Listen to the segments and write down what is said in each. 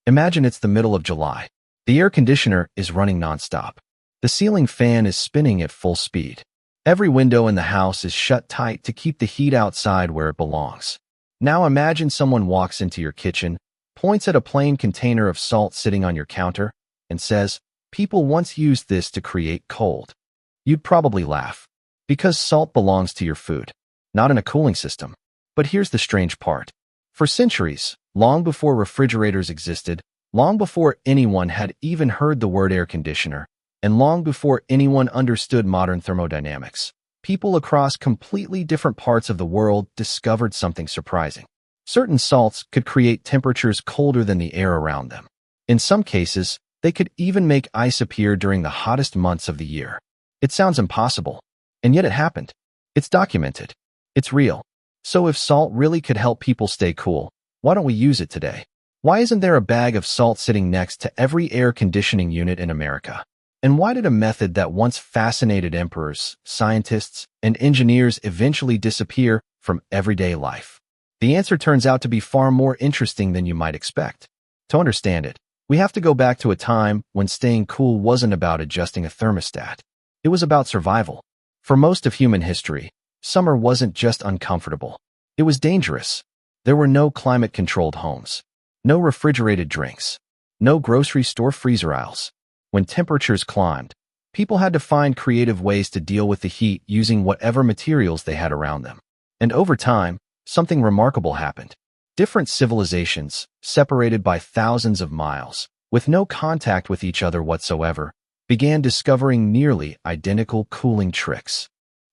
Imagine it's the middle of July. The air conditioner is running nonstop. The ceiling fan is spinning at full speed. Every window in the house is shut tight to keep the heat outside where it belongs. Now imagine someone walks into your kitchen, points at a plain container of salt sitting on your counter, and says, "People once used this to create cold." You'd probably laugh, because salt belongs to your food, not in a cooling system. But here's the strange part. For centuries, long before refrigerators existed, long before anyone had even heard the word air conditioner, and long before anyone understood modern thermodynamics, people across completely different parts of the world discovered something surprising. Certain salts could create temperatures colder than the air around them. In some cases, they could even make ice appear during the hottest months of the year. It sounds impossible, and yet it happened. It's documented. It's real. So if salt really could help people stay cool, why don't we use it today? Why isn't there a bag of salt sitting next to every air conditioning unit in America? And why did a method that once fascinated emperors, scientists, and engineers eventually disappear from everyday life? The answer turns out to be far more interesting than you might expect. To understand it, we have to go back to a time when staying cool wasn't about adjusting a thermostat. It was about survival. For most of human history, summer wasn't just uncomfortable. It was dangerous. There were no climate-controlled homes, no refrigerated drinks, no grocery store freezer aisles. When temperatures climbed, people had to find creative ways to deal with the heat using whatever materials they had around them. And over time, something remarkable happened. Different civilizations, separated by thousands of miles, with no contact with each other whatsoever, began discovering nearly identical cooling tricks.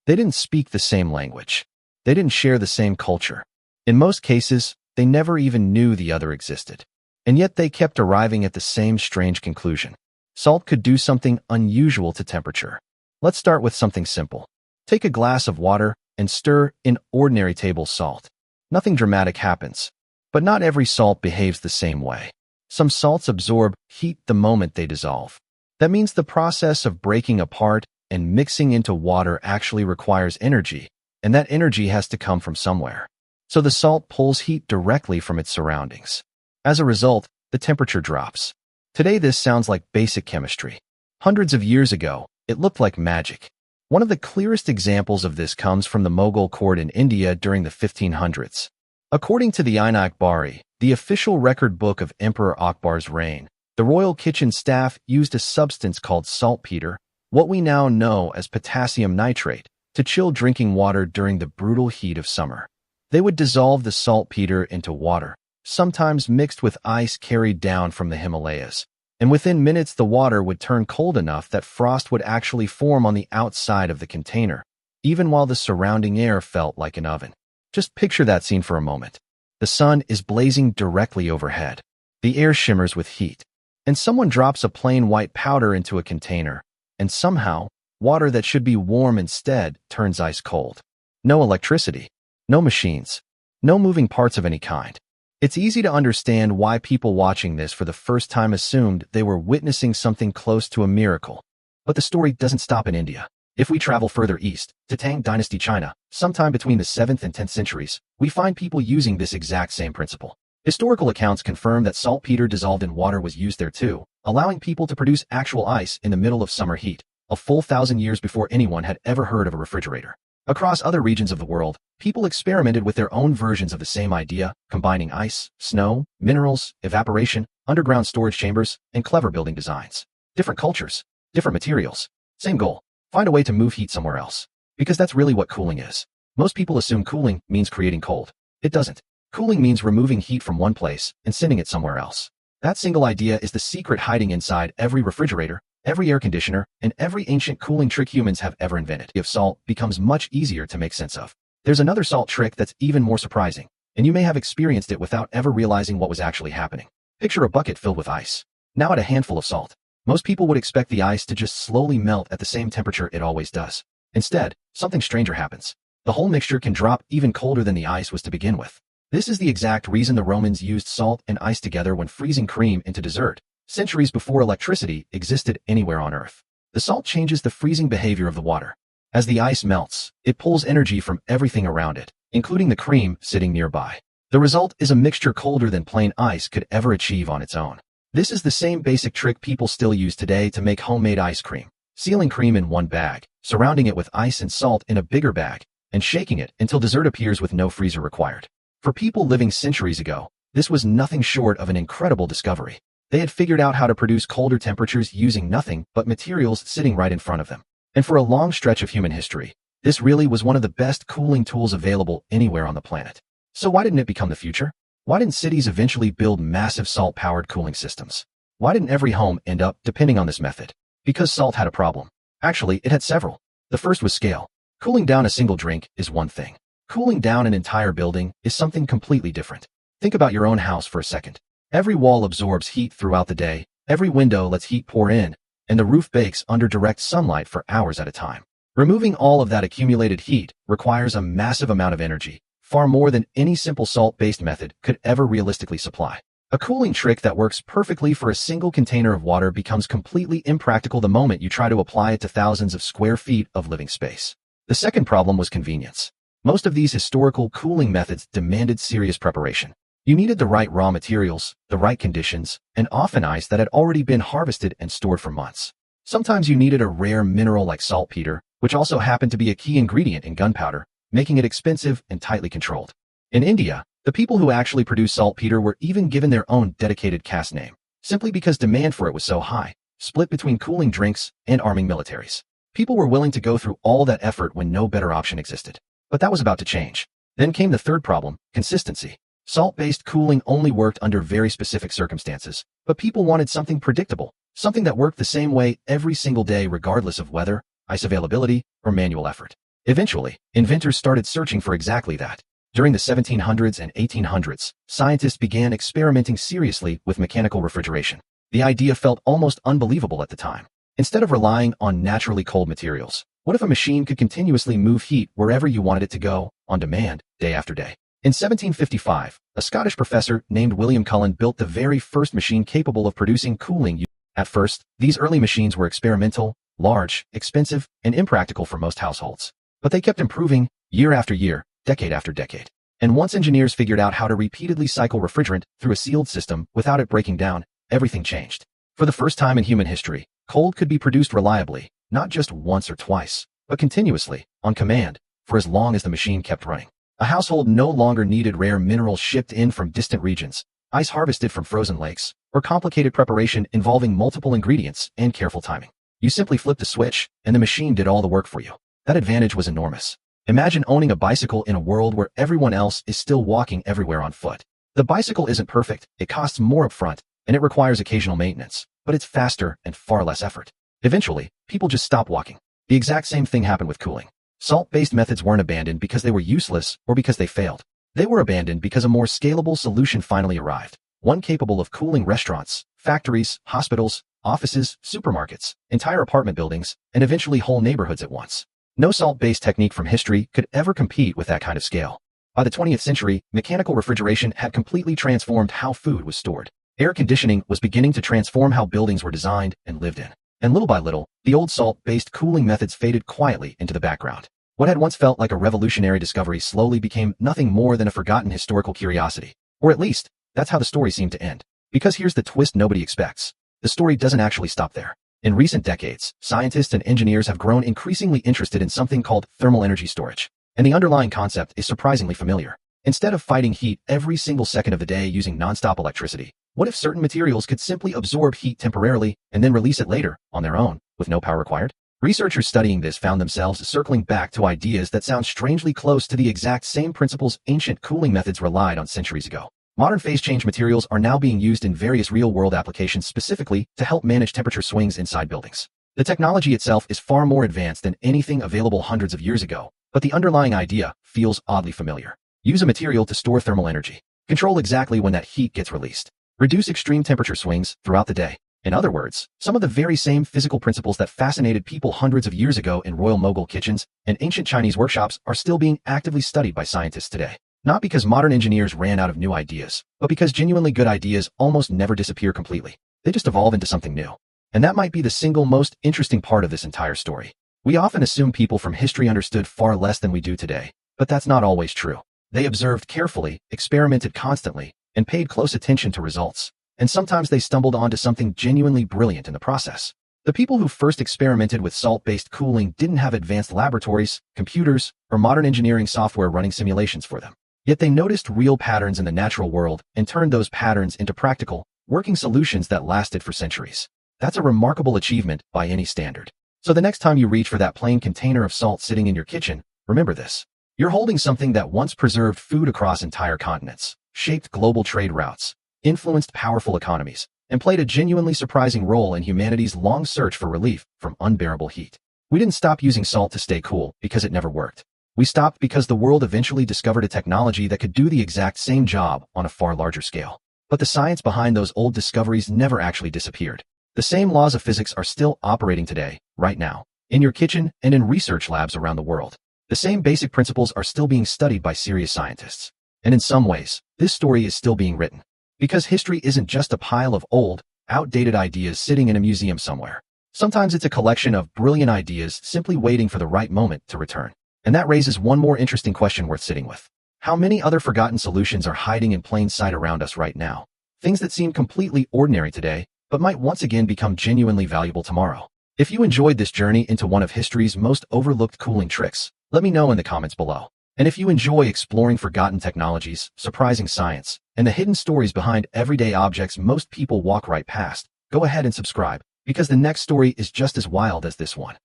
They didn't speak the same language. They didn't share the same culture. In most cases, they never even knew the other existed. And yet they kept arriving at the same strange conclusion. Salt could do something unusual to temperature. Let's start with something simple. Take a glass of water and stir in ordinary table salt. Nothing dramatic happens. But not every salt behaves the same way. Some salts absorb heat the moment they dissolve. That means the process of breaking apart and mixing into water actually requires energy, and that energy has to come from somewhere. So the salt pulls heat directly from its surroundings. As a result, the temperature drops. Today this sounds like basic chemistry. Hundreds of years ago, it looked like magic. One of the clearest examples of this comes from the Mughal court in India during the 1500s. According to the Ain-i-Akbari, the official record book of Emperor Akbar's reign, the royal kitchen staff used a substance called saltpeter, what we now know as potassium nitrate, to chill drinking water during the brutal heat of summer. They would dissolve the saltpeter into water, sometimes mixed with ice carried down from the Himalayas, and within minutes the water would turn cold enough that frost would actually form on the outside of the container, even while the surrounding air felt like an oven. Just picture that scene for a moment. The sun is blazing directly overhead. The air shimmers with heat, and someone drops a plain white powder into a container, and somehow, water that should be warm instead turns ice cold. No electricity, no machines, no moving parts of any kind. It's easy to understand why people watching this for the first time assumed they were witnessing something close to a miracle. But the story doesn't stop in India. If we travel further east, to Tang Dynasty China, sometime between the 7th and 10th centuries, we find people using this exact same principle. Historical accounts confirm that saltpeter dissolved in water was used there too, allowing people to produce actual ice in the middle of summer heat, a full 1,000 years before anyone had ever heard of a refrigerator. Across other regions of the world, people experimented with their own versions of the same idea, combining ice, snow, minerals, evaporation, underground storage chambers, and clever building designs. Different cultures, different materials, same goal: find a way to move heat somewhere else. Because that's really what cooling is. Most people assume cooling means creating cold. It doesn't. Cooling means removing heat from one place and sending it somewhere else. That single idea is the secret hiding inside every refrigerator, every air conditioner, and every ancient cooling trick humans have ever invented. If salt becomes much easier to make sense of. There's another salt trick that's even more surprising, and you may have experienced it without ever realizing what was actually happening. Picture a bucket filled with ice. Now add a handful of salt. Most people would expect the ice to just slowly melt at the same temperature it always does. Instead, something stranger happens. The whole mixture can drop even colder than the ice was to begin with. This is the exact reason the Romans used salt and ice together when freezing cream into dessert, centuries before electricity existed anywhere on Earth. The salt changes the freezing behavior of the water. As the ice melts, it pulls energy from everything around it, including the cream sitting nearby. The result is a mixture colder than plain ice could ever achieve on its own. This is the same basic trick people still use today to make homemade ice cream. Sealing cream in one bag, surrounding it with ice and salt in a bigger bag, and shaking it until dessert appears with no freezer required. For people living centuries ago, this was nothing short of an incredible discovery. They had figured out how to produce colder temperatures using nothing but materials sitting right in front of them. And for a long stretch of human history, this really was one of the best cooling tools available anywhere on the planet. So why didn't it become the future? Why didn't cities eventually build massive salt-powered cooling systems? Why didn't every home end up depending on this method? Because salt had a problem. Actually, it had several. The first was scale. Cooling down a single drink is one thing. Cooling down an entire building is something completely different. Think about your own house for a second. Every wall absorbs heat throughout the day, every window lets heat pour in, and the roof bakes under direct sunlight for hours at a time. Removing all of that accumulated heat requires a massive amount of energy, far more than any simple salt-based method could ever realistically supply. A cooling trick that works perfectly for a single container of water becomes completely impractical the moment you try to apply it to thousands of square feet of living space. The second problem was convenience. Most of these historical cooling methods demanded serious preparation. You needed the right raw materials, the right conditions, and often ice that had already been harvested and stored for months. Sometimes you needed a rare mineral like saltpeter, which also happened to be a key ingredient in gunpowder, making it expensive and tightly controlled. In India, the people who actually produced saltpeter were even given their own dedicated caste name, simply because demand for it was so high, split between cooling drinks and arming militaries. People were willing to go through all that effort when no better option existed. But that was about to change. Then came the third problem, consistency. Salt-based cooling only worked under very specific circumstances, but people wanted something predictable, something that worked the same way every single day regardless of weather, ice availability, or manual effort. Eventually, inventors started searching for exactly that. During the 1700s and 1800s, scientists began experimenting seriously with mechanical refrigeration. The idea felt almost unbelievable at the time. Instead of relying on naturally cold materials, what if a machine could continuously move heat wherever you wanted it to go, on demand, day after day? In 1755, a Scottish professor named William Cullen built the very first machine capable of producing cooling. At first, these early machines were experimental, large, expensive, and impractical for most households. But they kept improving, year after year, decade after decade. And once engineers figured out how to repeatedly cycle refrigerant through a sealed system without it breaking down, everything changed. For the first time in human history, cold could be produced reliably, not just once or twice, but continuously, on command, for as long as the machine kept running. A household no longer needed rare minerals shipped in from distant regions, ice harvested from frozen lakes, or complicated preparation involving multiple ingredients and careful timing. You simply flipped a switch, and the machine did all the work for you. That advantage was enormous. Imagine owning a bicycle in a world where everyone else is still walking everywhere on foot. The bicycle isn't perfect, it costs more upfront, and it requires occasional maintenance, but it's faster and far less effort. Eventually, people just stop walking. The exact same thing happened with cooling. Salt-based methods weren't abandoned because they were useless or because they failed. They were abandoned because a more scalable solution finally arrived, one capable of cooling restaurants, factories, hospitals, offices, supermarkets, entire apartment buildings, and eventually whole neighborhoods at once. No salt-based technique from history could ever compete with that kind of scale. By the 20th century, mechanical refrigeration had completely transformed how food was stored. Air conditioning was beginning to transform how buildings were designed and lived in. And little by little, the old salt-based cooling methods faded quietly into the background. What had once felt like a revolutionary discovery slowly became nothing more than a forgotten historical curiosity. Or at least, that's how the story seemed to end. Because here's the twist nobody expects. The story doesn't actually stop there. In recent decades, scientists and engineers have grown increasingly interested in something called thermal energy storage. And the underlying concept is surprisingly familiar. Instead of fighting heat every single second of the day using nonstop electricity, what if certain materials could simply absorb heat temporarily and then release it later, on their own, with no power required? Researchers studying this found themselves circling back to ideas that sound strangely close to the exact same principles ancient cooling methods relied on centuries ago. Modern phase-change materials are now being used in various real-world applications specifically to help manage temperature swings inside buildings. The technology itself is far more advanced than anything available hundreds of years ago, but the underlying idea feels oddly familiar. Use a material to store thermal energy. Control exactly when that heat gets released. Reduce extreme temperature swings throughout the day. In other words, some of the very same physical principles that fascinated people hundreds of years ago in Royal Mogul kitchens and ancient Chinese workshops are still being actively studied by scientists today. Not because modern engineers ran out of new ideas, but because genuinely good ideas almost never disappear completely. They just evolve into something new. And that might be the single most interesting part of this entire story. We often assume people from history understood far less than we do today, but that's not always true. They observed carefully, experimented constantly, and paid close attention to results. And sometimes they stumbled onto something genuinely brilliant in the process. The people who first experimented with salt-based cooling didn't have advanced laboratories, computers, or modern engineering software running simulations for them. Yet they noticed real patterns in the natural world and turned those patterns into practical, working solutions that lasted for centuries. That's a remarkable achievement by any standard. So the next time you reach for that plain container of salt sitting in your kitchen, remember this. You're holding something that once preserved food across entire continents, shaped global trade routes, influenced powerful economies, and played a genuinely surprising role in humanity's long search for relief from unbearable heat. We didn't stop using salt to stay cool because it never worked. We stopped because the world eventually discovered a technology that could do the exact same job on a far larger scale. But the science behind those old discoveries never actually disappeared. The same laws of physics are still operating today, right now, in your kitchen and in research labs around the world. The same basic principles are still being studied by serious scientists. And in some ways, this story is still being written. Because history isn't just a pile of old, outdated ideas sitting in a museum somewhere. Sometimes it's a collection of brilliant ideas simply waiting for the right moment to return. And that raises one more interesting question worth sitting with. How many other forgotten solutions are hiding in plain sight around us right now? Things that seem completely ordinary today, but might once again become genuinely valuable tomorrow. If you enjoyed this journey into one of history's most overlooked cooling tricks, let me know in the comments below. And if you enjoy exploring forgotten technologies, surprising science, and the hidden stories behind everyday objects most people walk right past, go ahead and subscribe, because the next story is just as wild as this one.